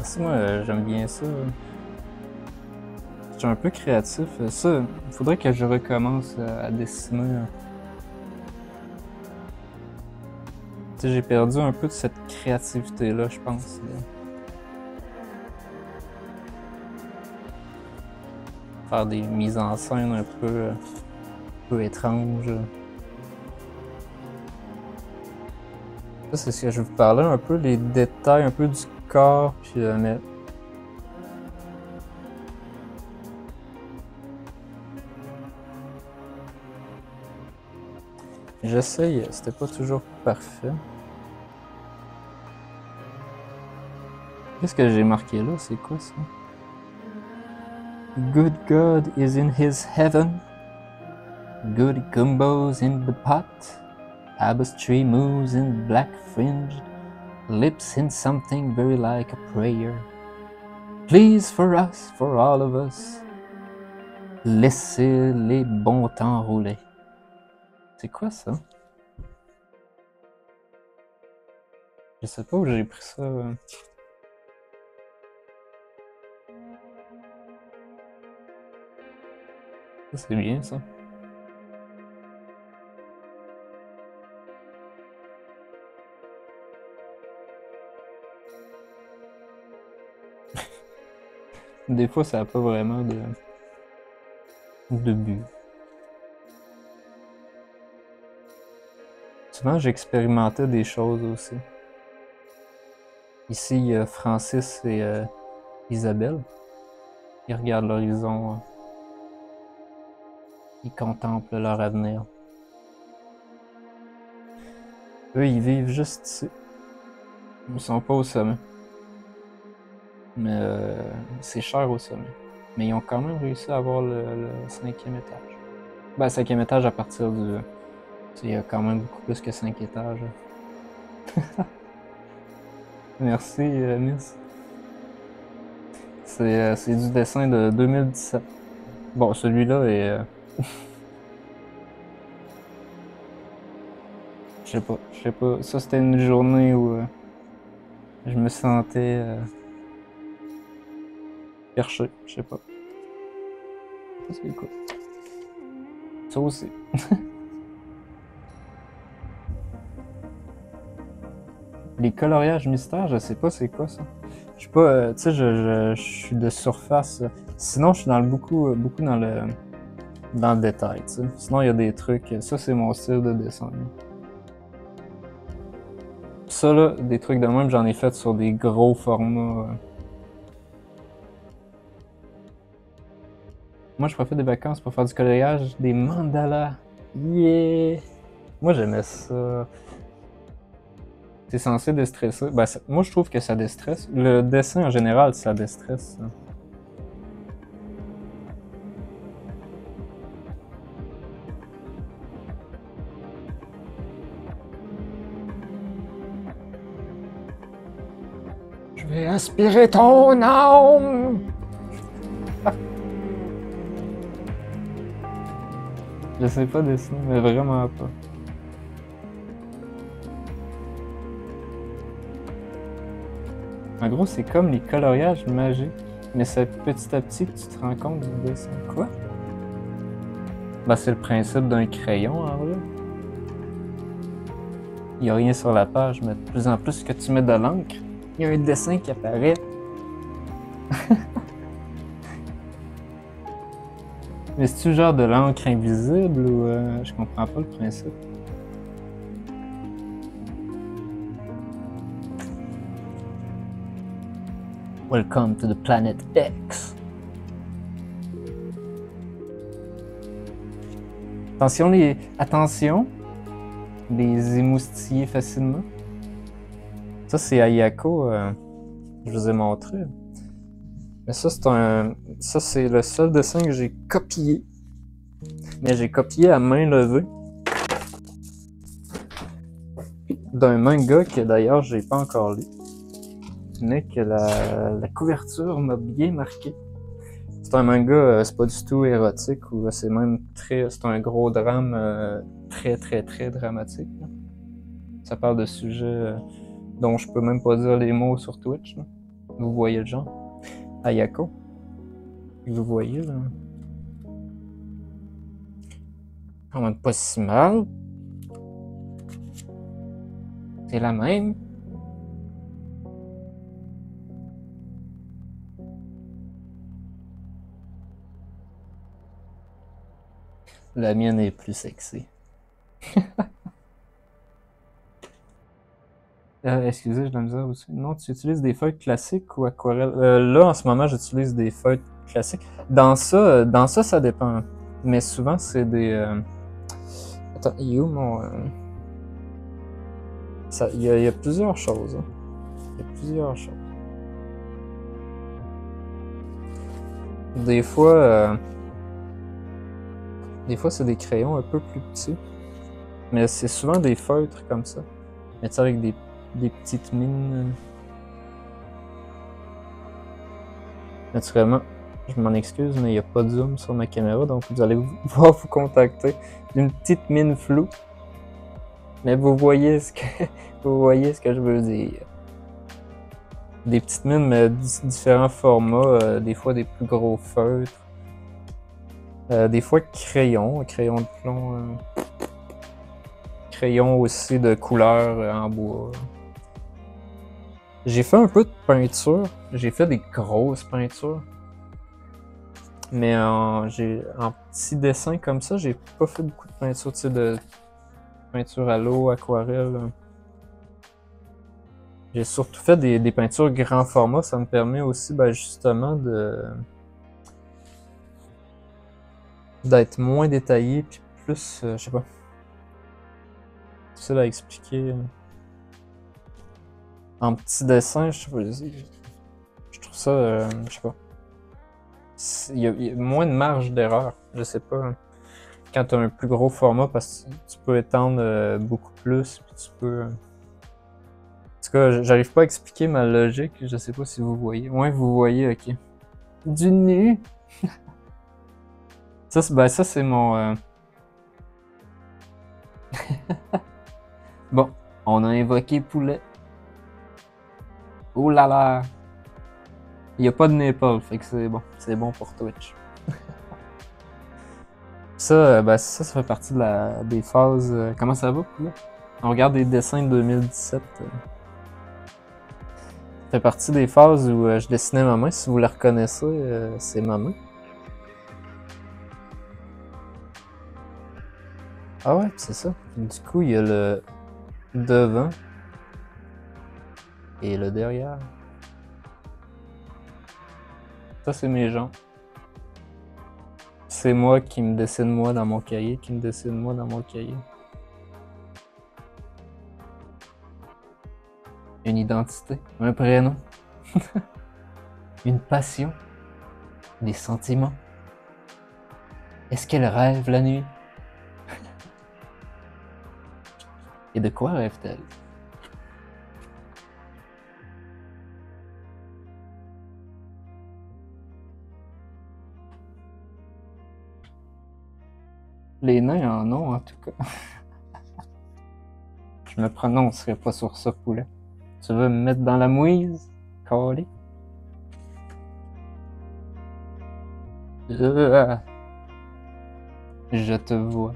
merci, moi j'aime bien ça. Je suis un peu créatif. Ça, il faudrait que je recommence à dessiner. Tu sais, j'ai perdu un peu de cette créativité-là, je pense. Faire des mises en scène un peu étranges. Ça, c'est ce que je vous parlais un peu, les détails un peu du corps, puis mais j'essaye, c'était pas toujours parfait. Qu'est-ce que j'ai marqué là? C'est quoi ça? Good God is in his heaven. Good gumbo's in the pot. Tapestry moves in black fringed. Lips in something very like a prayer. Please for us, for all of us. Laissez les bons temps rouler. C'est quoi ça? Je sais pas où j'ai pris ça. Ça, c'est bien ça. Des fois, ça n'a pas vraiment de but. Souvent, j'expérimentais des choses aussi. Ici, il y a Francis et Isabelle. Ils regardent l'horizon. Ils contemplent leur avenir. Eux, ils vivent juste ici. Ils sont pas au sommet. Mais c'est cher au sommet. Mais ils ont quand même réussi à avoir le 5e étage. Ben, 5e étage à partir du... Il y a quand même beaucoup plus que 5 étages. Merci, Miss. C'est du dessin de 2017. Bon, celui-là est... je sais pas. Ça, c'était une journée où je me sentais perché, je sais pas. Ça, c'est cool. Ça aussi. Les coloriages mystères, je sais pas c'est quoi ça. Je sais pas, tu sais, je suis de surface. Sinon, je suis beaucoup dans le détail, tu sais. Sinon, il y a des trucs. Ça, c'est mon style de dessin. Ça, là, des trucs de même, j'en ai fait sur des gros formats. Moi, je profite des vacances pour faire du coloriage, des mandalas. Yeah! Moi, j'aimais ça. C'est censé déstresser. Ben, moi, je trouve que ça déstresse. Le dessin, en général, ça déstresse. Ça. Je vais aspirer ton âme! Je sais pas dessiner, mais vraiment pas. En gros, c'est comme les coloriages magiques, mais c'est petit à petit que tu te rends compte du dessin. Quoi? Ben, c'est le principe d'un crayon, en vrai. Il n'y a rien sur la page, mais de plus en plus que tu mets de l'encre, il y a un dessin qui apparaît. Mais c'est-tu genre de l'encre invisible ou je comprends pas le principe. Welcome to the planet X. Attention, les émoustiller facilement. Ça, c'est Ayako, je vous ai montré. Mais ça, c'est le seul dessin que j'ai copié. Mais j'ai copié à main levée. D'un manga que d'ailleurs, j'ai pas encore lu. Mais que la couverture m'a bien marqué. C'est un manga, c'est pas du tout érotique, ou c'est même c'est un gros drame très dramatique. Là. Ça parle de sujets dont je peux même pas dire les mots sur Twitch. Là. Vous voyez le genre? Ayako. Vous voyez, là? Quand même pas si mal. C'est la même. La mienne est plus sexy. Excusez, je la misère aussi. Non, tu utilises des feuilles classiques ou aquarelles? Là, en ce moment, j'utilise des feuilles classiques. Dans ça, ça dépend. Mais souvent, c'est des... Attends, il est où mon... Il y a plusieurs choses. Hein. Il y a plusieurs choses. Des fois, c'est des crayons un peu plus petits. Mais c'est souvent des feutres comme ça. Mais tu sais, avec des petites mines. Naturellement, je m'en excuse, mais il n'y a pas de zoom sur ma caméra, donc vous allez voir vous contacter d'une petite mine floue. Mais vous voyez ce que je veux dire. Des petites mines, mais différents formats, des fois des plus gros feutres. Des fois crayon de plomb. Crayon aussi de couleur en bois. J'ai fait un peu de peinture. J'ai fait des grosses peintures. Mais en petits dessins comme ça, j'ai pas fait beaucoup de peinture, tu sais, de peinture à l'eau, aquarelle. J'ai surtout fait des peintures grand format. Ça me permet aussi, ben, justement, d'être moins détaillé, puis plus, je sais pas, difficile à expliquer. En petits dessins, je sais pas, je trouve ça, je sais pas. Il y a moins de marge d'erreur, je sais pas. Quand tu as un plus gros format, parce que tu peux étendre beaucoup plus, puis tu peux... En tout cas, j'arrive pas à expliquer ma logique, je sais pas si vous voyez. Ouais, vous voyez, ok. Du nu! Ça, c'est mon... Bon, on a invoqué poulet. Oh là là! Il n'y a pas de nipple, fait que c'est bon. C'est bon pour Twitch. Ça, ça fait partie des phases... comment ça va, poulet? On regarde des dessins de 2017. Ça fait partie des phases où je dessinais ma main. Si vous la reconnaissez, c'est ma main. Ah ouais, c'est ça. Du coup, il y a le devant et le derrière. Ça, c'est mes jambes. C'est moi qui me dessine moi dans mon cahier, qui me dessine moi dans mon cahier. Une identité, un prénom, une passion, des sentiments. Est-ce qu'elle rêve la nuit? Et de quoi rêve-t-elle? Les nains en ont, en tout cas. Je me prononcerai pas sur ça, poulet. Tu veux me mettre dans la mouise? Calé? Je te vois.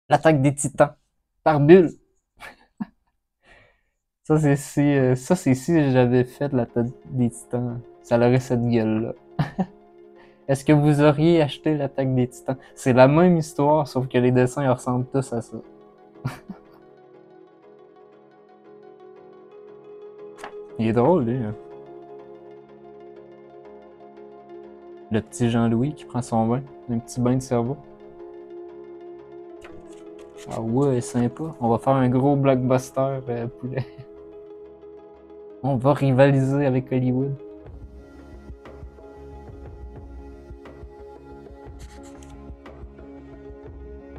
L'attaque des titans. Par bulle. Ça, c'est si j'avais fait l'attaque des titans. Ça aurait cette gueule-là. Est-ce que vous auriez acheté l'attaque des titans? C'est la même histoire, sauf que les dessins ressemblent tous à ça. Il est drôle, lui. Hein? Le petit Jean-Louis qui prend son bain. Un petit bain de cerveau. Ah ouais, sympa. On va faire un gros blockbuster, poulet. On va rivaliser avec Hollywood.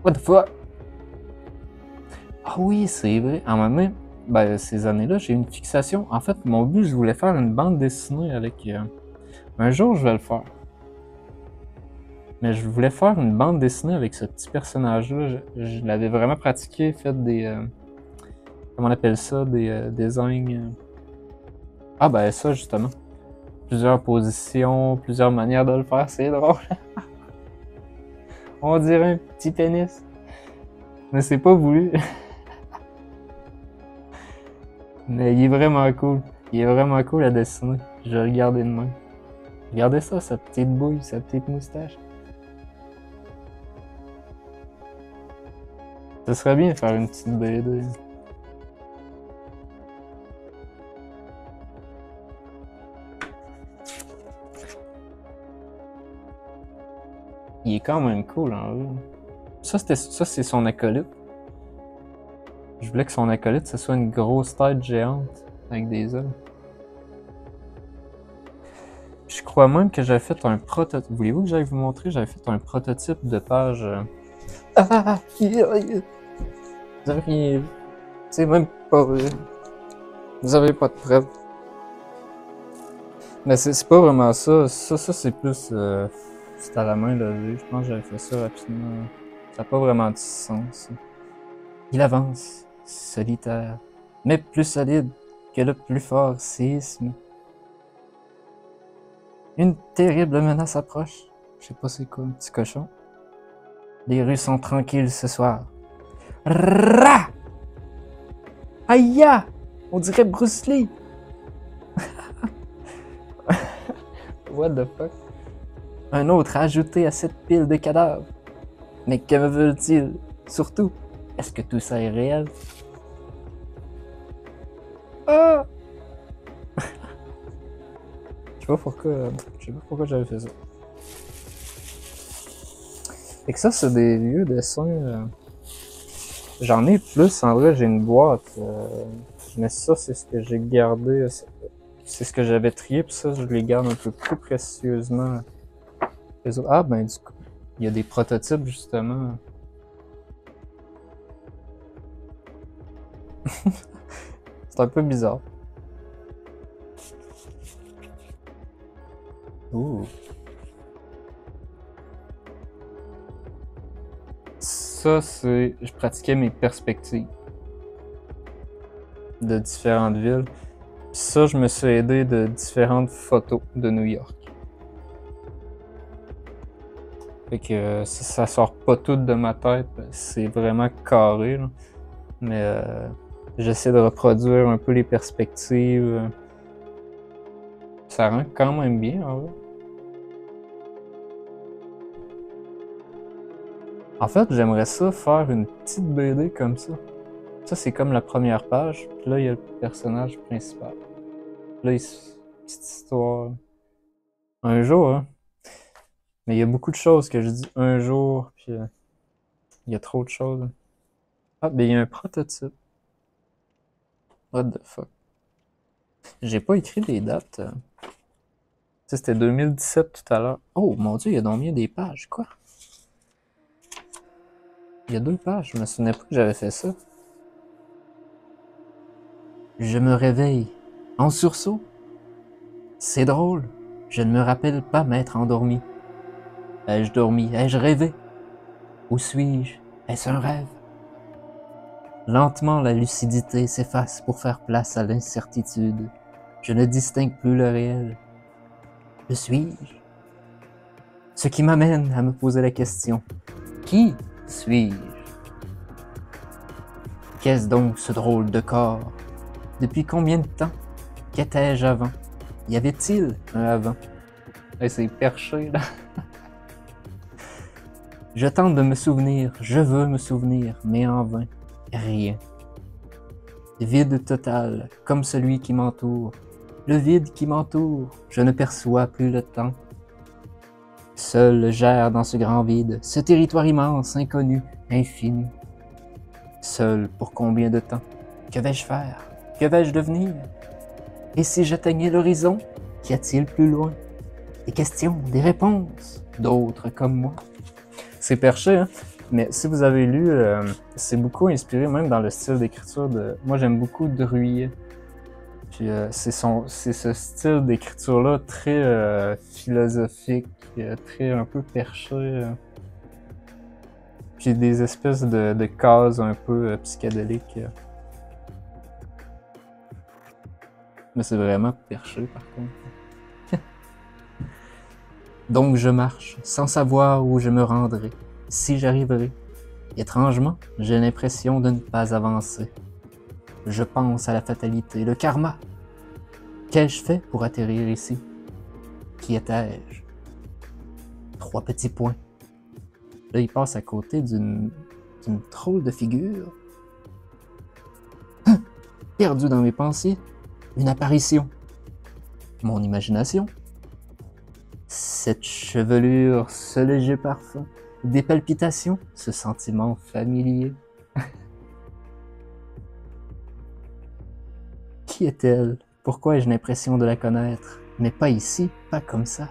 What the fuck? Ah oui, c'est vrai. En même temps, ces années-là, j'ai une fixation. En fait, mon but, je voulais faire une bande dessinée avec... un jour, je vais le faire. Mais je voulais faire une bande dessinée avec ce petit personnage-là. Je l'avais vraiment pratiqué, fait des... comment on appelle ça? Des designs... Ah ben ça, justement. Plusieurs positions, plusieurs manières de le faire, c'est drôle. On dirait un petit pénis. Mais c'est pas voulu. Mais il est vraiment cool. Il est vraiment cool à dessiner. Je vais regarder de même. Regardez ça, sa petite bouille, sa petite moustache. Ce serait bien de faire une petite BD. Il est quand même cool en vrai. Ça, c'est son acolyte. Je voulais que son acolyte, ce soit une grosse tête géante avec des ailes. Je crois même que j'avais fait un prototype. Voulez-vous que j'aille vous montrer? J'avais fait un prototype de page. Ah! Vous avez rien vu. C'est même pas vrai. Vous avez pas de preuves. Mais c'est pas vraiment ça. Ça c'est plus. C'est à la main levée. Je pense que j'avais fait ça rapidement. Ça n'a pas vraiment de sens. Il avance, solitaire, mais plus solide que le plus fort séisme. Une terrible menace approche. Je sais pas c'est quoi, un petit cochon. Les rues sont tranquilles ce soir. Rah! Aïe! On dirait Bruce Lee! What the fuck? Un autre ajouté à cette pile de cadavres. Mais que me veulent-ils? Surtout, est-ce que tout ça est réel? Ah! Je sais pas pourquoi j'avais fait ça. Et que ça, c'est des vieux dessins. J'en ai plus, en vrai, j'ai une boîte. Mais ça, c'est ce que j'ai gardé. C'est ce que j'avais trié, puis ça, je les garde un peu plus précieusement. Ah, ben, du coup, il y a des prototypes, justement. C'est un peu bizarre. Ouh. Ça, c'est... Je pratiquais mes perspectives de différentes villes. Puis ça, je me suis aidé de différentes photos de New York. Fait que ça sort pas tout de ma tête, c'est vraiment carré, là. Mais j'essaie de reproduire un peu les perspectives. Ça rend quand même bien, en vrai. En fait, j'aimerais ça faire une petite BD comme ça. Ça, c'est comme la première page, puis là, il y a le personnage principal. Là, petite histoire. Un jour, hein. Mais il y a beaucoup de choses que je dis un jour, puis il y a trop de choses. Ah, ben il y a un prototype. What the fuck? J'ai pas écrit des dates. Ça, c'était 2017 tout à l'heure. Oh mon dieu, il y a donc bien des pages, quoi? Il y a 2 pages, je me souvenais pas que j'avais fait ça. Je me réveille, en sursaut. C'est drôle, je ne me rappelle pas m'être endormi. Ai-je dormi? Ai-je rêvé? Où suis-je? Est-ce un rêve? Lentement, la lucidité s'efface pour faire place à l'incertitude. Je ne distingue plus le réel. Le suis-je? Ce qui m'amène à me poser la question. Qui suis-je? Qu'est-ce donc ce drôle de corps? Depuis combien de temps? Qu'étais-je avant? Y avait-il un avant? Hey, c'est perché, là. Je tente de me souvenir, je veux me souvenir, mais en vain. Rien. Vide total, comme celui qui m'entoure. Le vide qui m'entoure, je ne perçois plus le temps. Seul j'erre dans ce grand vide, ce territoire immense, inconnu, infini. Seul pour combien de temps? Que vais-je faire? Que vais-je devenir? Et si j'atteignais l'horizon, qu'y a-t-il plus loin? Des questions, des réponses, d'autres comme moi. C'est perché, hein? Mais si vous avez lu, c'est beaucoup inspiré même dans le style d'écriture de... Moi, j'aime beaucoup Druillet. Puis c'est ce style d'écriture-là très philosophique, très un peu perché. Puis des espèces de cases un peu psychédéliques. Mais c'est vraiment perché par contre. Donc je marche, sans savoir où je me rendrai, si j'arriverai. Étrangement, j'ai l'impression de ne pas avancer. Je pense à la fatalité, le karma. Qu'ai-je fait pour atterrir ici? Qui étais-je? 3 petits points. Là, il passe à côté d'une drôle de figure. Perdu dans mes pensées, une apparition. Mon imagination. Cette chevelure, ce léger parfum, des palpitations, ce sentiment familier. Qui est-elle? Pourquoi ai-je l'impression de la connaître? Mais pas ici, pas comme ça.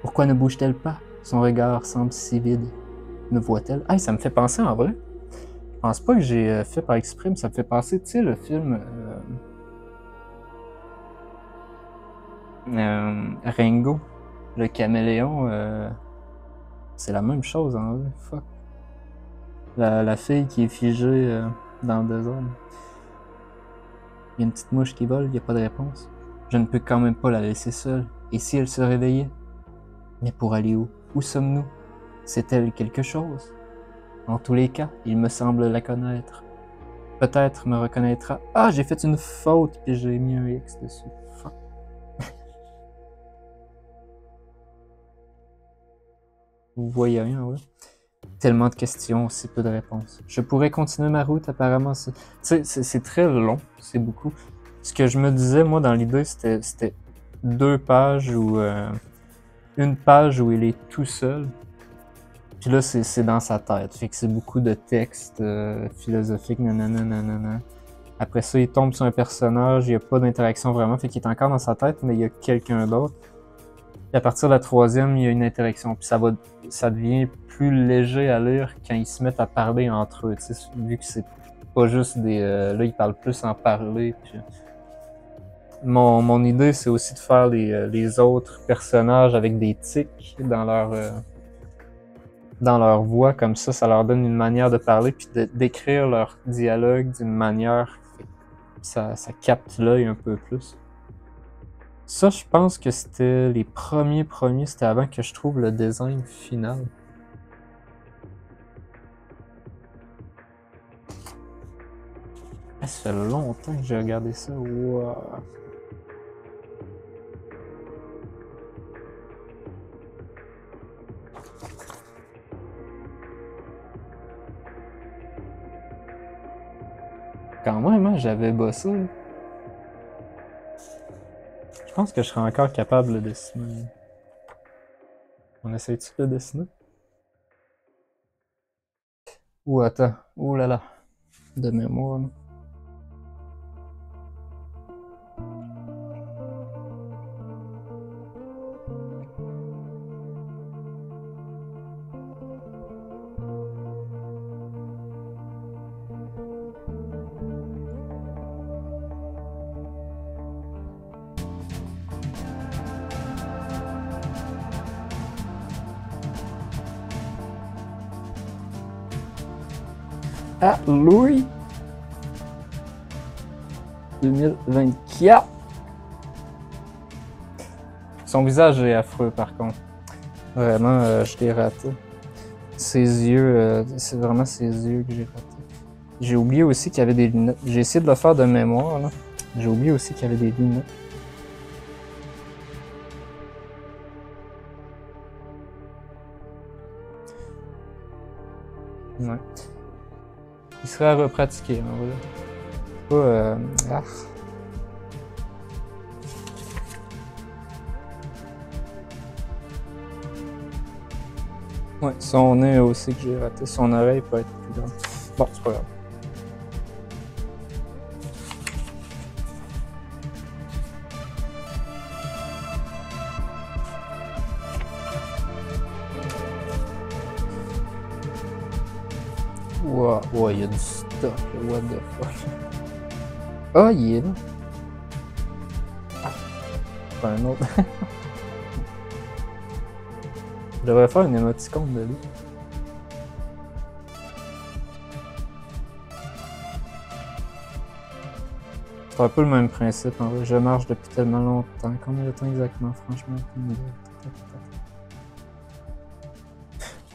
Pourquoi ne bouge-t-elle pas? Son regard semble si vide. Me voit-elle? Ah, ça me fait penser en vrai. Je pense pas que j'ai fait par exprès, mais ça me fait penser, tu sais, le film Ringo, le caméléon. C'est la même chose en vrai. Fuck. La fille qui est figée dans le désordre. Il y a une petite mouche qui vole, il n'y a pas de réponse. Je ne peux quand même pas la laisser seule. Et si elle se réveillait? Mais pour aller où? Où sommes-nous? C'est-elle quelque chose? En tous les cas, il me semble la connaître. Peut-être me reconnaîtra. Ah, j'ai fait une faute, puis j'ai mis un X dessus. Fuck. Vous voyez rien, ouais? Tellement de questions, si peu de réponses. Je pourrais continuer ma route, apparemment. C'est très long, c'est beaucoup. Ce que je me disais, moi, dans l'idée, c'était 2 pages ou une page où il est tout seul. Puis là, c'est dans sa tête. Fait que c'est beaucoup de textes philosophiques, nanana. Après ça, il tombe sur un personnage, il n'y a pas d'interaction vraiment, fait qu'il est encore dans sa tête, mais il y a quelqu'un d'autre. Puis à partir de la 3e, il y a une interaction. Puis ça devient plus léger à lire quand ils se mettent à parler entre eux. Tu sais, vu que c'est pas juste des... là, ils parlent plus en parler. Puis... Mon idée, c'est aussi de faire les autres personnages avec des tics dans leur voix, comme ça leur donne une manière de parler, puis d'écrire leur dialogue d'une manière ça capte l'œil un peu plus. Ça, je pense que c'était les premiers, c'était avant que je trouve le design final. Ça fait longtemps que j'ai regardé ça. Wow. Quand même, hein, j'avais bossé. Je pense que je serais encore capable de dessiner. On essaie-tu de dessiner? Ouh, attends. Ouh là là. De mémoire, là. Ah, Louis 2024. Son visage est affreux par contre. Vraiment, je l'ai raté. Ses yeux, c'est vraiment ses yeux que j'ai raté. J'ai oublié aussi qu'il y avait des lunettes. J'ai essayé de le faire de mémoire, là. J'ai oublié aussi qu'il y avait des lunettes. Ouais. Il serait à repratiquer, en vrai. Pas, Ouais, son nez aussi que j'ai raté. Son oreille peut être plus grande. Bon, c'est pas grave. Wow, il y a du stock, what the fuck. Ah, il est là. c'est un autre. Je devrais faire une émoticône de lui. C'est un peu le même principe en vrai. Je marche depuis tellement longtemps. Combien de temps exactement, franchement?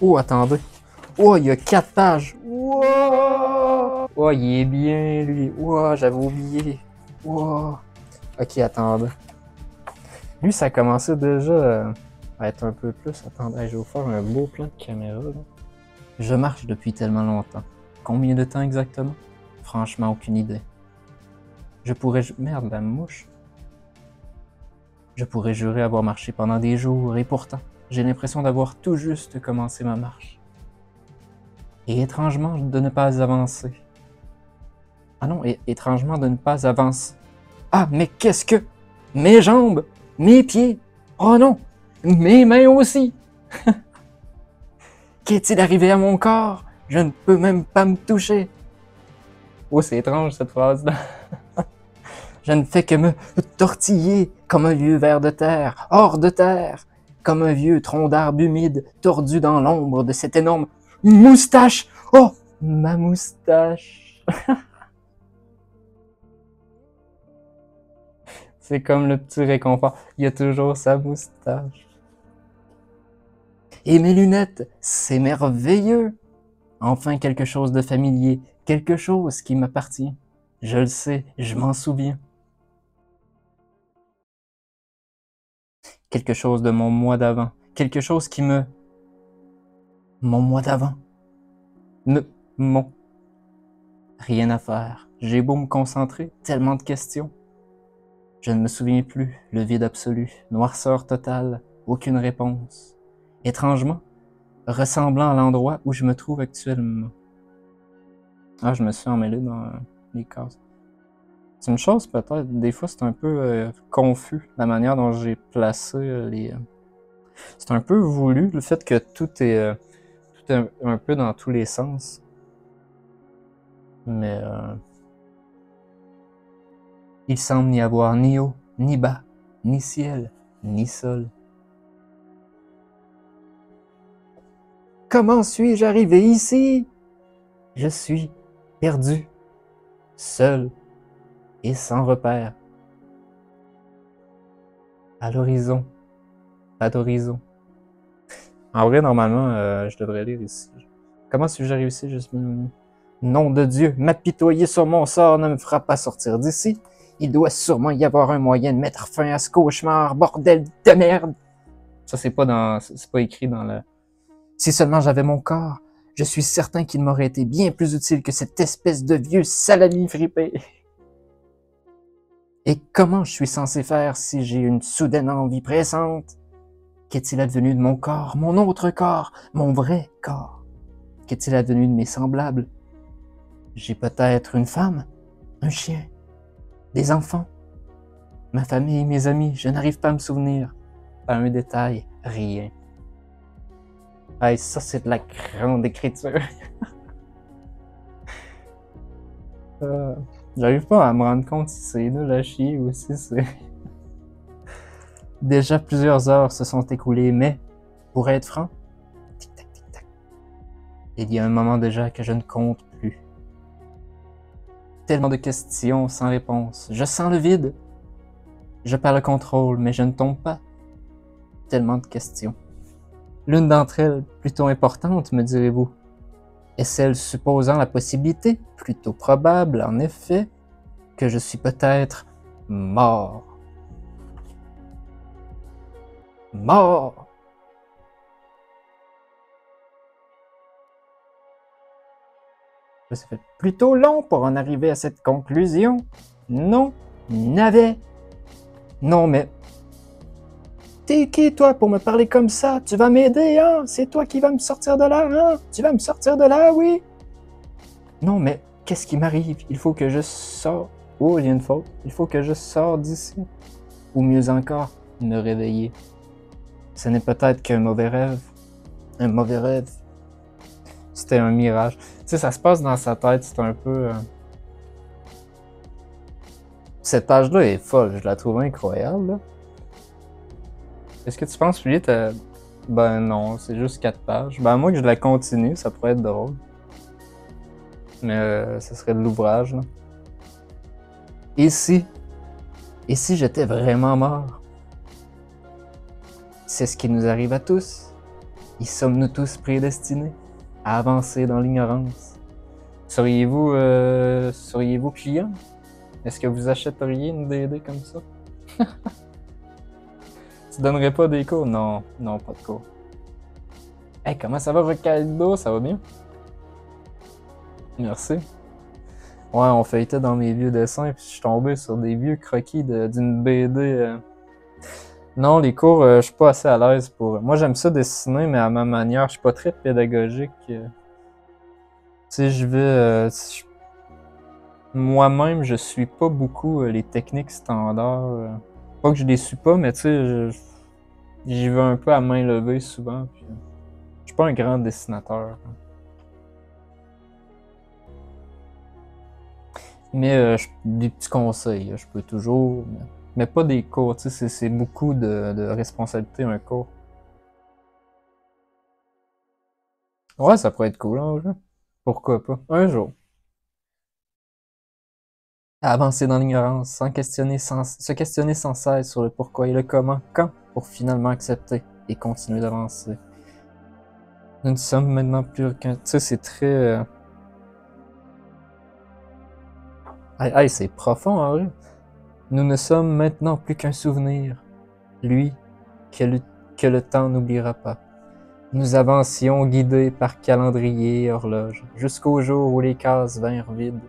Oh, attendez. Oh, il y a 4 pages. Wow! Oh, il est bien, lui. Wow, j'avais oublié. Wow. Ok, attendez. Lui, ça a commencé déjà à être un peu plus. Attendez, je vais vous faire un beau plan de caméra. Là. Je marche depuis tellement longtemps. Combien de temps exactement? Franchement, aucune idée. Je pourrais... Merde, la mouche. Je pourrais jurer avoir marché pendant des jours, et pourtant, j'ai l'impression d'avoir tout juste commencé ma marche. Et étrangement, de ne pas avancer. Ah non, étrangement de ne pas avancer. Ah, mais qu'est-ce que... Mes jambes! Mes pieds! Oh non! Mes mains aussi! Qu'est-il arrivé à mon corps? Je ne peux même pas me toucher. Oh, c'est étrange cette phrase-là. Je ne fais que me tortiller comme un vieux ver de terre, hors de terre, comme un vieux tronc d'arbre humide tordu dans l'ombre de cette énorme moustache. Oh, ma moustache. C'est comme le petit réconfort. Il y a toujours sa moustache. Et mes lunettes, c'est merveilleux. Enfin quelque chose de familier, quelque chose qui m'appartient. Je le sais, je m'en souviens. Quelque chose de mon moi d'avant. Quelque chose qui me... Mon moi d'avant. Mon... Rien à faire. J'ai beau me concentrer, tellement de questions. Je ne me souviens plus, le vide absolu, noirceur totale, aucune réponse. Étrangement, ressemblant à l'endroit où je me trouve actuellement. Ah, je me suis emmêlé dans les cases. C'est une chose peut-être, des fois c'est un peu confus, la manière dont j'ai placé les... C'est un peu voulu, le fait que tout est un peu dans tous les sens. Mais il semble n'y avoir ni haut, ni bas, ni ciel, ni sol. Comment suis-je arrivé ici? Je suis perdu, seul et sans repère. À l'horizon, pas d'horizon. En vrai, normalement, je devrais lire ici. Comment suis-je arrivé ici? Nom de Dieu, m'apitoyer sur mon sort ne me fera pas sortir d'ici. Il doit sûrement y avoir un moyen de mettre fin à ce cauchemar, bordel de merde. Ça, c'est pas écrit dans le... Si seulement j'avais mon corps, je suis certain qu'il m'aurait été bien plus utile que cette espèce de vieux salami fripé. Et comment je suis censé faire si j'ai une soudaine envie pressante? Qu'est-il advenu de mon corps, mon autre corps, mon vrai corps? Qu'est-il advenu de mes semblables? J'ai peut-être une femme, un chien, des enfants, ma famille, mes amis, je n'arrive pas à me souvenir. Pas un détail, rien. Hey, ça c'est de la grande écriture. J'arrive pas à me rendre compte si c'est nul à chier ou si c'est... Déjà plusieurs heures se sont écoulées, mais, pour être franc, tic-tac, tic-tac, il y a un moment déjà que je ne compte plus. Tellement de questions sans réponse. Je sens le vide. Je perds le contrôle, mais je ne tombe pas. Tellement de questions. L'une d'entre elles, plutôt importante, me direz-vous, est celle supposant la possibilité, plutôt probable en effet, que je suis peut-être mort. Mort! Ça fait plutôt long pour en arriver à cette conclusion. Non, n'avait. Non, mais... T'es qui, toi, pour me parler comme ça? Tu vas m'aider, hein? C'est toi qui vas me sortir de là, hein? Tu vas me sortir de là, oui? Non, mais qu'est-ce qui m'arrive? Il faut que je sorte. Oh, il y a une faute. Il faut que je sorte d'ici. Ou mieux encore, me réveiller. Ce n'est peut-être qu'un mauvais rêve. Un mauvais rêve. C'était un mirage. Tu sais, ça se passe dans sa tête, c'est un peu... Cette page-là est folle, je la trouve incroyable, là. Est-ce que tu penses que lui, t'as... Ben non, c'est juste 4 pages. Ben à moins que je la continue, ça pourrait être drôle. Mais ce serait de l'ouvrage, là. Et si? Et si j'étais vraiment mort? C'est ce qui nous arrive à tous. Y sommes-nous tous prédestinés à avancer dans l'ignorance? Seriez-vous client? Est-ce que vous achèteriez une DD comme ça? Tu donnerais pas des cours? Non, non, pas de cours. Hey, comment ça va, Ricardo? Ça va bien? Merci. Ouais, on feuilletait dans mes vieux dessins, puis je suis tombé sur des vieux croquis d'une BD. Non, les cours, je suis pas assez à l'aise pour... Moi, j'aime ça dessiner, mais à ma manière. Je suis pas très pédagogique. Tu sais, je vais... Moi-même, je suis pas beaucoup les techniques standards. Pas que je les suis pas, mais tu sais, j'y vais un peu à main levée souvent. Puis, je suis pas un grand dessinateur. Mais des petits conseils, je peux toujours... Mais pas des cours, tu sais, c'est beaucoup de responsabilité un cours. Ouais, ça pourrait être cool, hein, jeu. Pourquoi pas? Un jour. Avancer dans l'ignorance, se questionner sans cesse sur le pourquoi et le comment, quand, pour finalement accepter et continuer d'avancer. Nous ne sommes maintenant plus qu'un... Tu sais, c'est très... c'est profond, en vrai. Nous ne sommes maintenant plus qu'un souvenir. Lui, que le temps n'oubliera pas. Nous avancions guidés par calendrier et horloge, jusqu'au jour où les cases vinrent vides.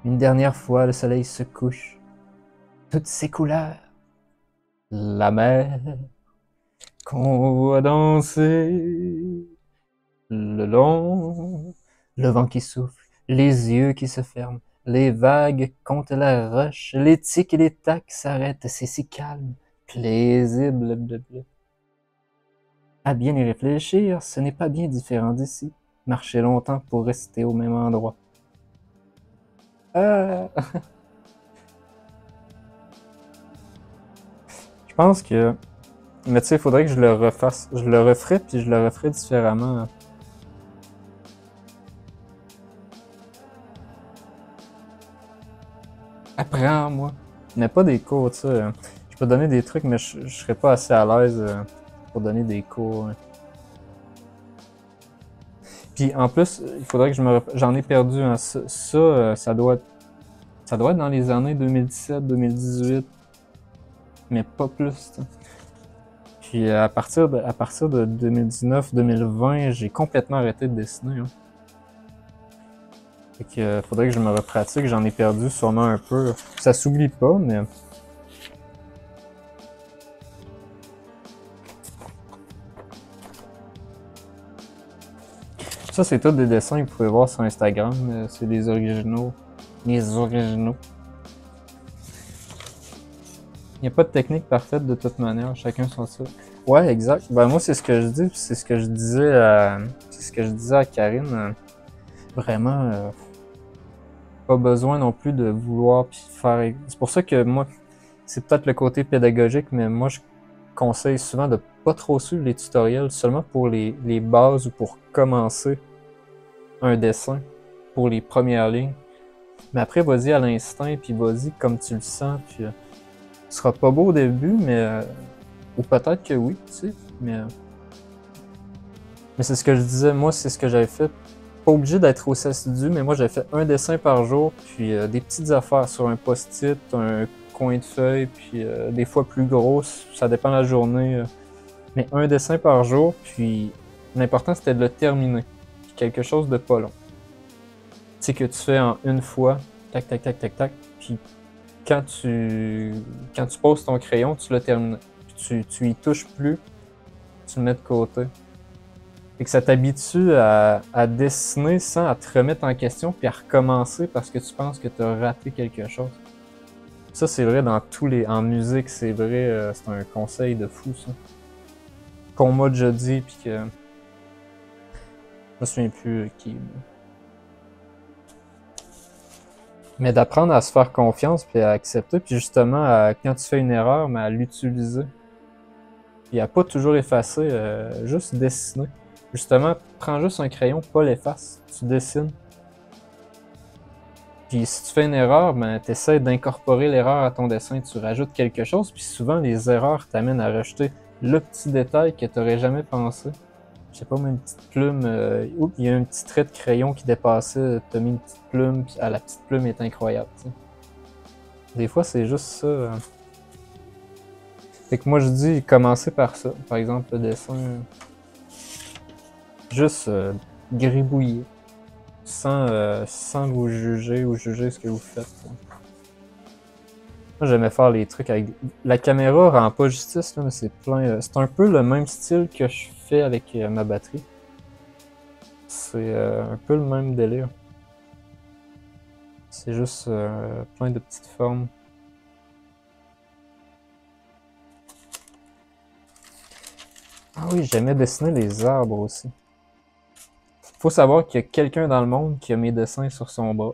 Une dernière fois, le soleil se couche. Toutes ses couleurs. La mer qu'on voit danser le long, le vent qui souffle, les yeux qui se ferment, les vagues contre la roche, les tics et les tacs s'arrêtent, c'est si calme, paisible. À bien y réfléchir, ce n'est pas bien différent d'ici. Marcher longtemps pour rester au même endroit. Je pense que... Mais tu sais, il faudrait que je le refasse. Je le referais, puis je le referais différemment. Apprends-moi. Mais pas des cours, tu sais. Je peux donner des trucs, mais je serais pas assez à l'aise pour donner des cours. Puis en plus, il faudrait que j'en ai perdu un. Ça doit être dans les années 2017-2018. Mais pas plus, t'sais. Puis à partir de 2019-2020, j'ai complètement arrêté de dessiner. Hein. Fait que faudrait que je me repratique, j'en ai perdu sûrement un peu. Ça s'oublie pas, mais... Ça, c'est tous des dessins que vous pouvez voir sur Instagram. C'est des originaux. Les originaux. Il n'y a pas de technique parfaite de toute manière, chacun son style. Ouais, exact. Ben moi, c'est ce que je dis, c'est ce que je disais à Karine. Vraiment, pas besoin non plus de vouloir puis faire... C'est pour ça que moi, c'est peut-être le côté pédagogique, mais moi, je conseille souvent de pas trop suivre les tutoriels, seulement pour les bases ou pour commencer un dessin, pour les premières lignes. Mais après, vas-y à l'instinct, puis vas-y comme tu le sens, puis ce sera pas beau au début, mais... ou peut-être que oui, tu sais, mais c'est ce que je disais, moi, c'est ce que j'avais fait. Pas obligé d'être aussi assidu, mais moi, j'avais fait un dessin par jour, puis des petites affaires sur un post-it, un coin de feuille, puis des fois plus gros, ça dépend de la journée. Mais un dessin par jour, puis l'important, c'était de le terminer. Puis quelque chose de pas long. Tu sais, que tu fais en une fois, tac, tac, tac, tac, tac, puis quand tu poses ton crayon, tu l'as terminé. Puis tu y touches plus, tu le mets de côté. Et que ça t'habitue à dessiner sans à te remettre en question puis à recommencer parce que tu penses que tu as raté quelque chose. Ça, c'est vrai dans en musique, c'est vrai, c'est un conseil de fou, ça. Qu'on m'a déjà dit, puis que... Je me souviens plus qui. Mais d'apprendre à se faire confiance puis à accepter, puis justement, quand tu fais une erreur, mais à l'utiliser. Puis à pas toujours effacer, juste dessiner. Justement, prends juste un crayon, pas l'efface, tu dessines. Puis si tu fais une erreur, ben t'essaies d'incorporer l'erreur à ton dessin, tu rajoutes quelque chose, puis souvent les erreurs t'amènent à rajouter le petit détail que t'aurais jamais pensé. Je sais pas, mais une petite plume, oups, il y a un petit trait de crayon qui dépassait, t'as mis une petite plume, puis la petite plume est incroyable, t'sais. Des fois, c'est juste ça. Fait que moi, je dis commencer par ça. Par exemple, le dessin, juste gribouiller, sans vous juger ou juger ce que vous faites. Moi, j'aimais faire les trucs avec... La caméra rend pas justice, là, mais c'est plein... c'est un peu le même style que je fais avec ma batterie. C'est un peu le même délire. C'est juste plein de petites formes. Ah oui, j'aimais dessiner les arbres aussi. Faut savoir qu'il y a quelqu'un dans le monde qui a mes dessins sur son bras.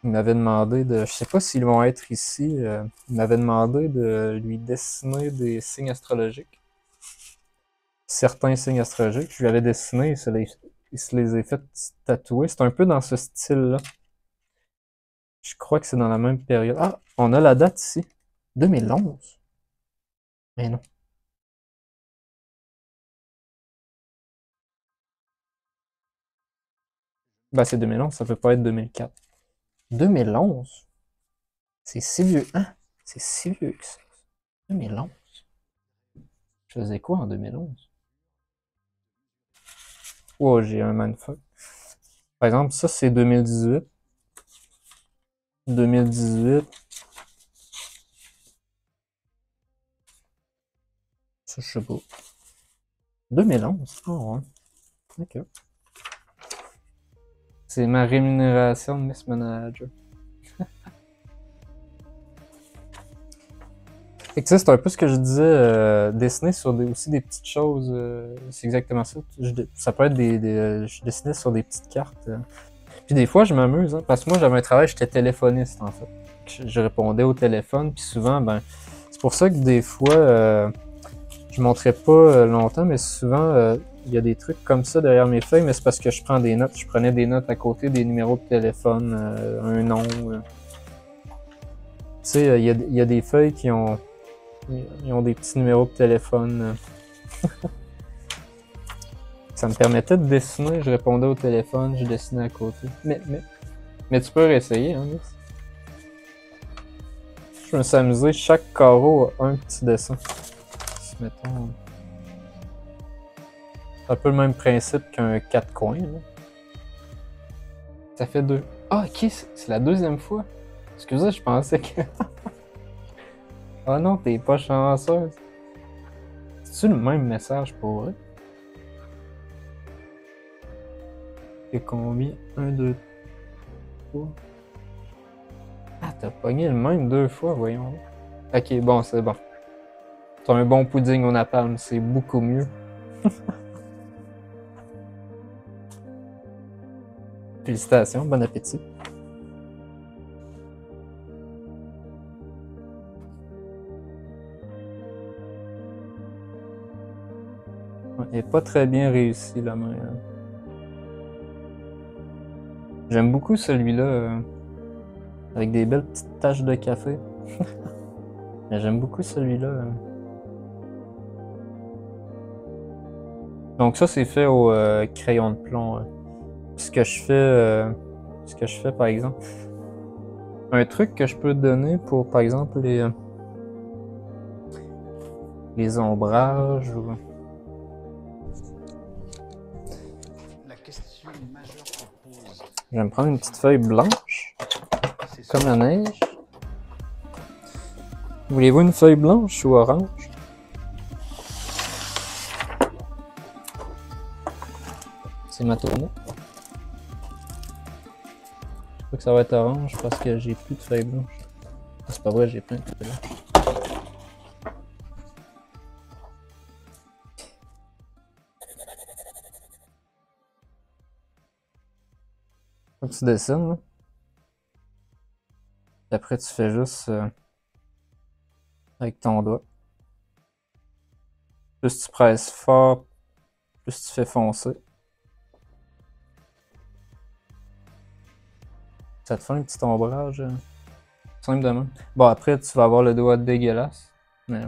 Il m'avait demandé de... Je sais pas s'ils vont être ici. Il m'avait demandé de lui dessiner des signes astrologiques. Certains signes astrologiques. Je lui avais dessiné, il se les a fait tatouer. C'est un peu dans ce style-là. Je crois que c'est dans la même période. Ah, on a la date ici. 2011. Mais non. Ben, c'est 2011, ça peut pas être 2004. 2011? C'est si vieux. Hein? C'est si vieux que ça. 2011. Je faisais quoi en 2011? Oh, j'ai un mindfuck. Par exemple, ça, c'est 2018. 2018. Ça, je sais pas. 2011? Oh, ouais. Ok. C'est ma rémunération de Miss Manager. Fait que ça, c'est un peu ce que je disais, dessiner sur aussi des petites choses, c'est exactement ça. Ça peut être je dessinais sur des petites cartes. Puis des fois, je m'amuse, hein, parce que moi, j'avais un travail, j'étais téléphoniste, en fait. Je répondais au téléphone, puis souvent, ben, c'est pour ça que des fois, je montrais pas longtemps, mais souvent, il y a des trucs comme ça derrière mes feuilles, mais c'est parce que je prends des notes. Je prenais des notes à côté des numéros de téléphone, un nom. Tu sais, il y a des feuilles ils ont des petits numéros de téléphone. Ça me permettait de dessiner, je répondais au téléphone, je dessinais à côté. Mais tu peux réessayer, hein, Miss? Je me suis amusé, chaque carreau a un petit dessin. Si, mettons... C'est un peu le même principe qu'un 4 coins, là. Ça fait 2. Ah, ok, c'est la deuxième fois. Excusez, je pensais que... Ah non, t'es pas chanceuse. C'est-tu le même message pour eux? C'est combien? 1, 2, 3. Ah, t'as pogné le même 2 fois, voyons. Ok, bon, c'est bon. T'as un bon pudding au napalm, c'est beaucoup mieux. Félicitations, bon appétit. Elle est pas très bien réussi la main. J'aime beaucoup celui-là, avec des belles petites taches de café. Mais j'aime beaucoup celui-là. Donc ça, c'est fait au crayon de plomb. Ce que je fais par exemple. Un truc que je peux donner pour, par exemple, les ombrages ou... Je vais me prendre une petite feuille blanche, comme la neige. Voulez-vous une feuille blanche ou orange? C'est ma tournée. Je crois que ça va être orange parce que j'ai plus de feuilles blanches. C'est pas vrai, j'ai plein de feuilles blanches. Faut que tu dessines, là. Et après, tu fais juste avec ton doigt. Plus tu presses fort, plus tu fais foncer. Ça te fait un petit ombrage. Simple de même. Bon, après, tu vas avoir le doigt dégueulasse. Mais...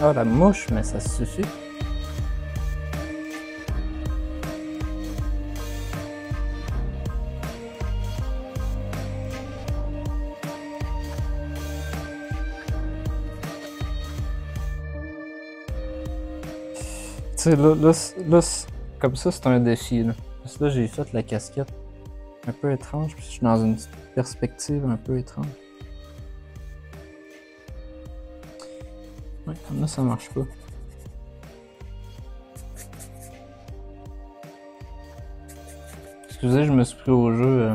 Ah, la mouche, mais ça suffit. Tu sais, là, comme ça, c'est un défi. Là, parce que là j'ai fait la casquette un peu étrange, puis je suis dans une perspective un peu étrange. Ouais, comme là, ça marche pas. Excusez, je me suis pris au jeu.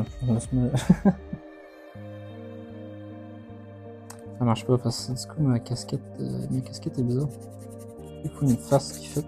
Ça marche pas parce que du coup, ma casquette est bizarre. Il faut une face qui fait.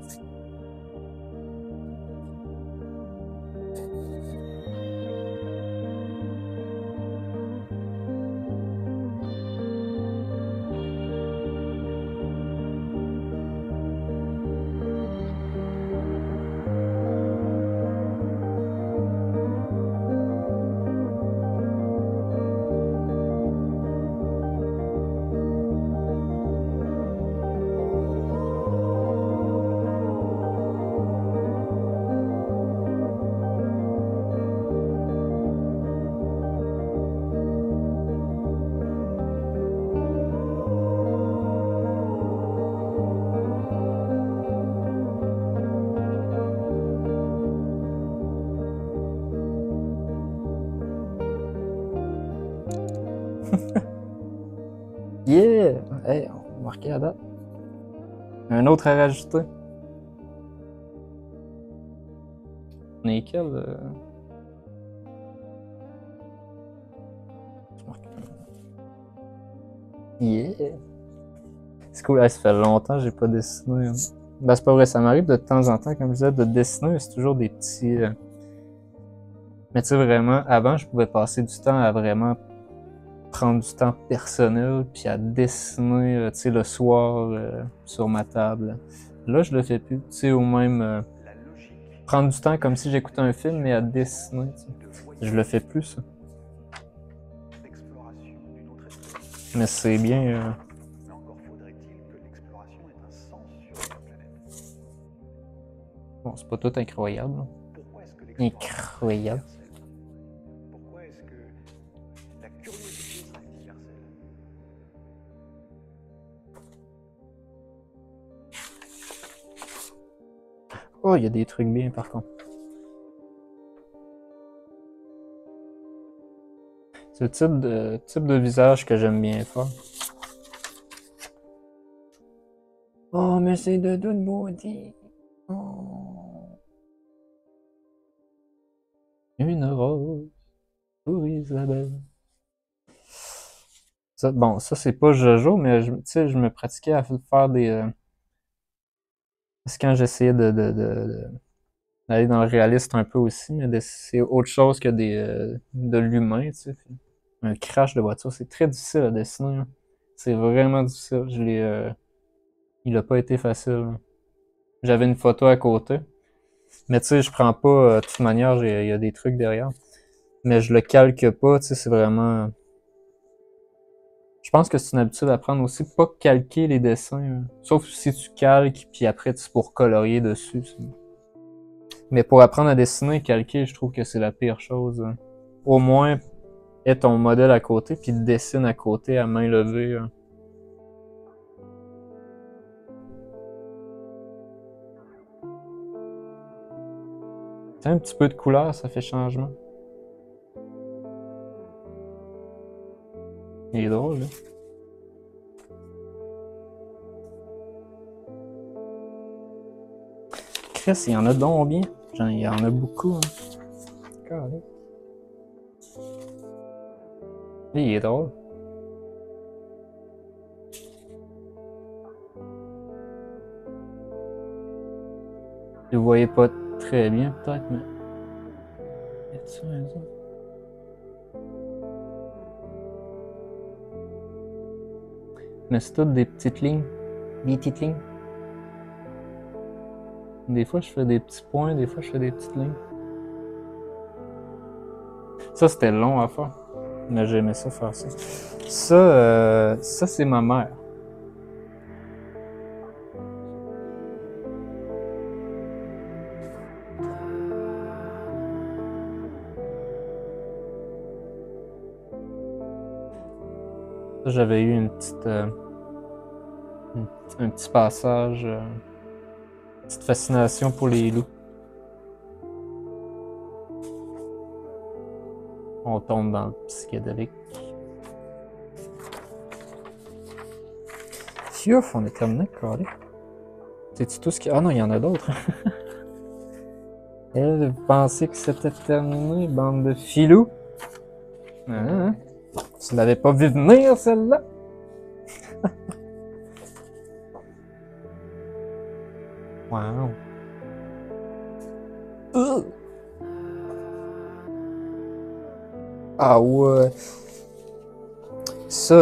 Yeah! Hey, on va marquer la date. Un autre à rajouter. On est quel? Je marque un. Yeah! C'est cool, ça fait longtemps que j'ai pas dessiné. Hein. Ben, c'est pas vrai, ça m'arrive de temps en temps, comme je disais, de dessiner, mais c'est toujours des petits. Mais tu sais, vraiment, avant, je pouvais passer du temps à vraiment prendre du temps personnel, puis à dessiner, tu sais, le soir sur ma table. Là, je le fais plus, tu sais, ou même prendre du temps comme si j'écoutais un film, mais à dessiner, tu sais. Je le fais plus, ça. Mais c'est bien. Bon, c'est pas tout incroyable. Incroyable. Pourquoi est-ce que la curiosité serait universelle? Oh, il y a des trucs bien par contre. C'est le type de visage que j'aime bien faire. Oh, mais c'est de toute beauté. Oh. Une rose pour Isabelle. Ça, bon, ça c'est pas Jojo, mais tu sais, je me pratiquais à faire des. C'est quand j'essayais d'aller dans le réaliste un peu aussi, mais c'est autre chose que de l'humain, tu sais. Un crash de voiture, c'est très difficile à dessiner. Hein. C'est vraiment difficile. Il a pas été facile. Hein. J'avais une photo à côté. Mais tu sais, je prends pas, de toute manière, il y a des trucs derrière. Mais je le calque pas, tu sais, c'est vraiment. Je pense que c'est une habitude à prendre aussi, pas calquer les dessins. Hein. Sauf si tu calques, puis après, tu pour colorier dessus. Mais pour apprendre à dessiner, calquer, je trouve que c'est la pire chose. Hein. Au moins, aie ton modèle à côté, puis dessine à côté à main levée. Hein. Un petit peu de couleur, ça fait changement. Il est drôle, là. Chris, il y en a donc bien. Genre, il y en a beaucoup. Hein. Calais. Lui, il est drôle. Vous le voyez pas très bien, peut-être, mais. Y a-tu raison? Mais c'est toutes des petites lignes. Des petites lignes. Des fois, je fais des petits points, des fois, je fais des petites lignes. Ça, c'était long à faire. Mais j'aimais ça faire ça. Ça c'est ma mère. Ça, j'avais eu une petite... un petit passage... une petite fascination pour les loups. On tombe dans le psychédélique. Fiouf, on est terminé, carré. C'est-tu tout ce qu'il y a? Ah non, il y en a d'autres. Elle, vous pensez que c'était terminé, bande de filous? Hein? Tu l'avais pas vu venir, celle-là? Wow. Ah ouais. Ça,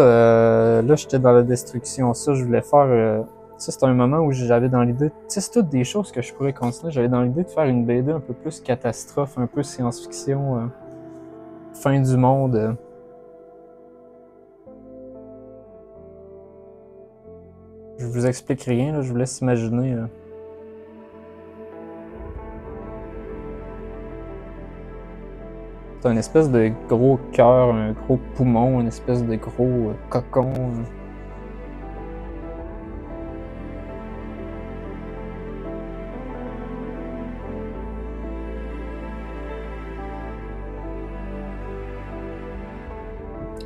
là, j'étais dans la destruction. Ça, je voulais faire... ça, c'était un moment où j'avais dans l'idée... Tu sais, c'est toutes des choses que je pourrais continuer. J'avais dans l'idée de faire une BD un peu plus catastrophe, un peu science-fiction, fin du monde. Je vous explique rien, là, je vous laisse imaginer. C'est une espèce de gros cœur, un gros poumon, une espèce de gros cocon.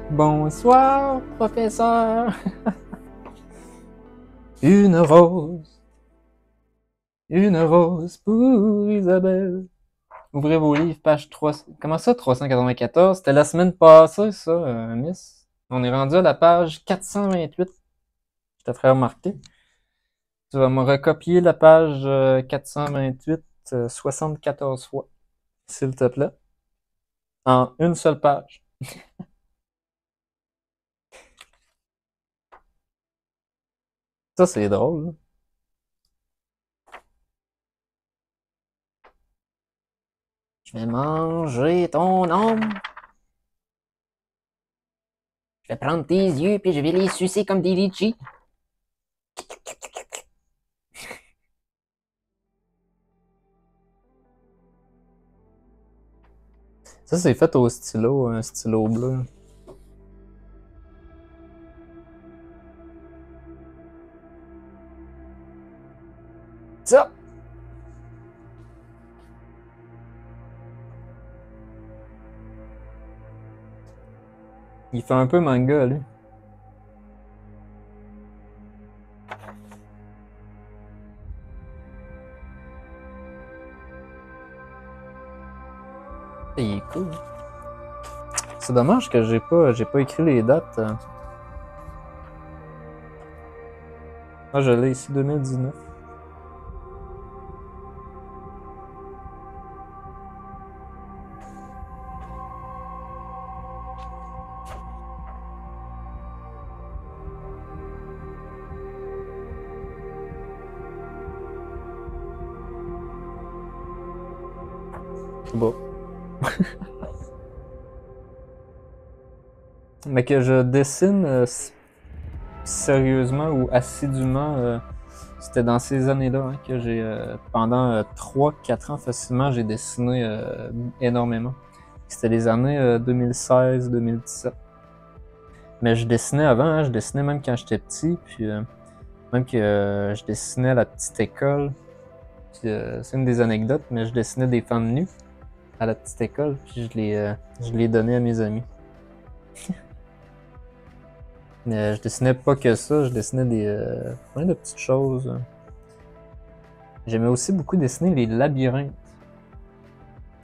Bonsoir, professeur. Une rose. Une rose pour Isabelle. Ouvrez vos livres, page 3. Comment ça, 394? C'était la semaine passée, ça, Miss. On est rendu à la page 428. Je te ferai remarquer. Tu vas me recopier la page 428 74 fois, s'il te plaît. En une seule page. Ça, c'est drôle. Là. Je vais manger ton âme. Je vais prendre tes yeux puis je vais les sucer comme des litchis. Ça, c'est fait au stylo, un stylo bleu. Ça! Il fait un peu manga, lui. Il est cool. C'est dommage que j'ai pas écrit les dates. Moi, je l'ai ici 2019. Bon. Mais que je dessine sérieusement ou assidûment, c'était dans ces années-là hein, que j'ai, pendant 3-4 ans facilement, j'ai dessiné énormément. C'était les années 2016-2017. Mais je dessinais avant, hein, je dessinais même quand j'étais petit, puis même que je dessinais à la petite école. Puis c'est une des anecdotes, mais je dessinais des femmes nues à la petite école, puis je les donnais à mes amis. Je dessinais pas que ça, je dessinais plein de petites choses. J'aimais aussi beaucoup dessiner les labyrinthes.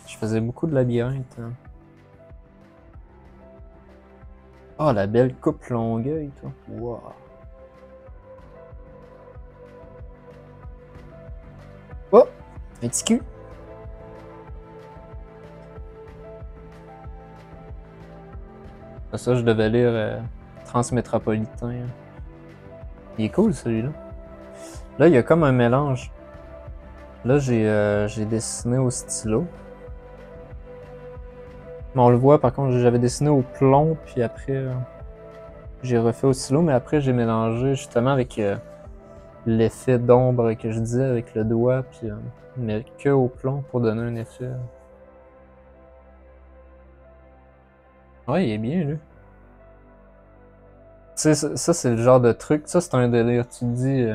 Je faisais beaucoup de labyrinthes. Hein. Oh, la belle coupe Longueuil, toi. Wow. Oh! Un petit cul. Ça, je devais lire Transmétropolitain. Hein. Il est cool, celui-là. Là, il y a comme un mélange. Là, j'ai dessiné au stylo. Mais on le voit, par contre, j'avais dessiné au plomb, puis après, j'ai refait au stylo, mais après, j'ai mélangé justement avec l'effet d'ombre que je disais avec le doigt, puis mais que au plomb pour donner un effet. Ouais, il est bien, lui. Tu sais, ça c'est le genre de truc, ça c'est un délire. Tu te dis,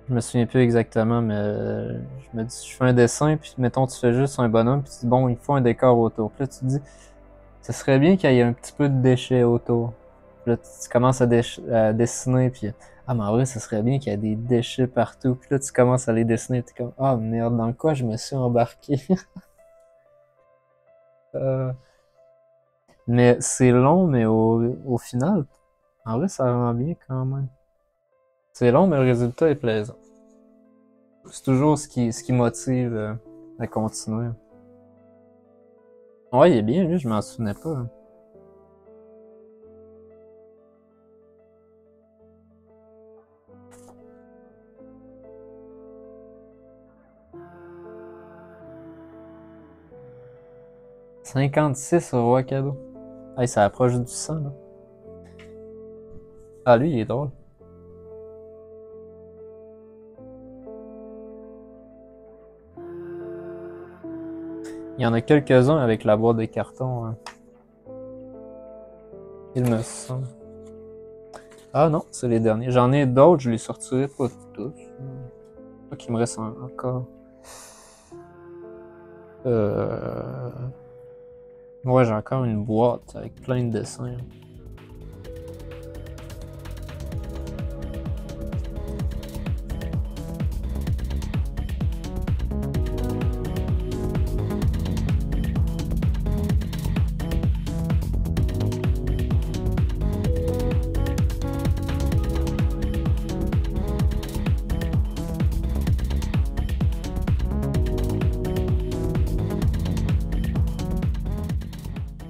je me souviens plus exactement, mais je me dis, je fais un dessin, puis mettons, tu fais juste un bonhomme, puis tu dis, bon, il faut un décor autour. Puis là, tu te dis, ce serait bien qu'il y ait un petit peu de déchets autour. Puis là, tu commences à dessiner, puis ah, mais en vrai, ce serait bien qu'il y ait des déchets partout. Puis là, tu commences à les dessiner, t'es comme, ah merde, dans quoi je me suis embarqué? Mais c'est long, mais au final, en vrai, ça rend bien quand même. C'est long, mais le résultat est plaisant. C'est toujours ce qui motive à continuer. Ouais, il est bien, lui, je m'en souvenais pas. Hein. « 56 au roi cadeau. » Hey, ça approche du 100, là. Ah, lui, il est drôle. Il y en a quelques-uns avec la boîte de carton. Hein. Il me semble. Ah non, c'est les derniers. J'en ai d'autres, je les sortirai pas tous. Pas qu'il me reste encore. Ouais, j'ai encore une boîte avec plein de dessins.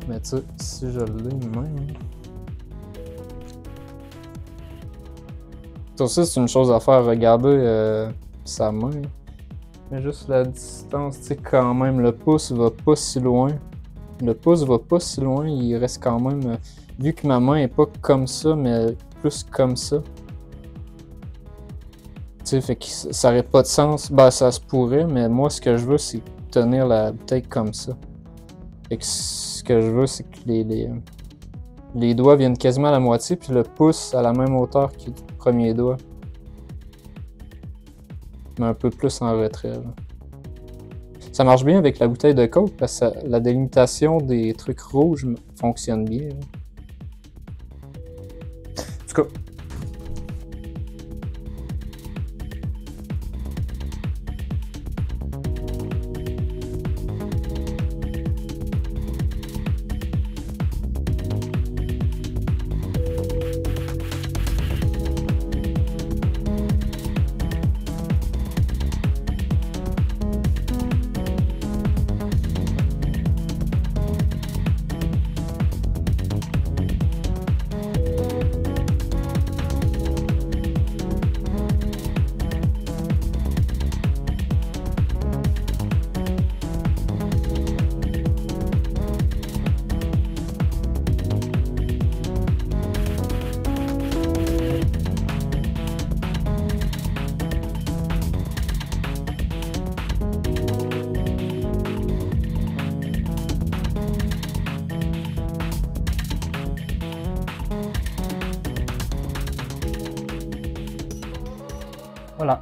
Mais tu sais, si je l'ai même. Ça aussi, c'est une chose à faire, regarder sa main. Mais juste la distance, tu sais, quand même, le pouce va pas si loin. Le pouce va pas si loin, il reste quand même. Vu que ma main est pas comme ça, mais plus comme ça. Tu sais, fait que ça aurait pas de sens. Ben, ça se pourrait, mais moi, ce que je veux, c'est tenir la bouteille comme ça. Fait que ce que je veux, c'est que les doigts viennent quasiment à la moitié, puis le pouce à la même hauteur que le premier doigt. Mais un peu plus en retrait. Là. Ça marche bien avec la bouteille de coke, parce que la délimitation des trucs rouges fonctionne bien. Là. En tout cas. Voilà.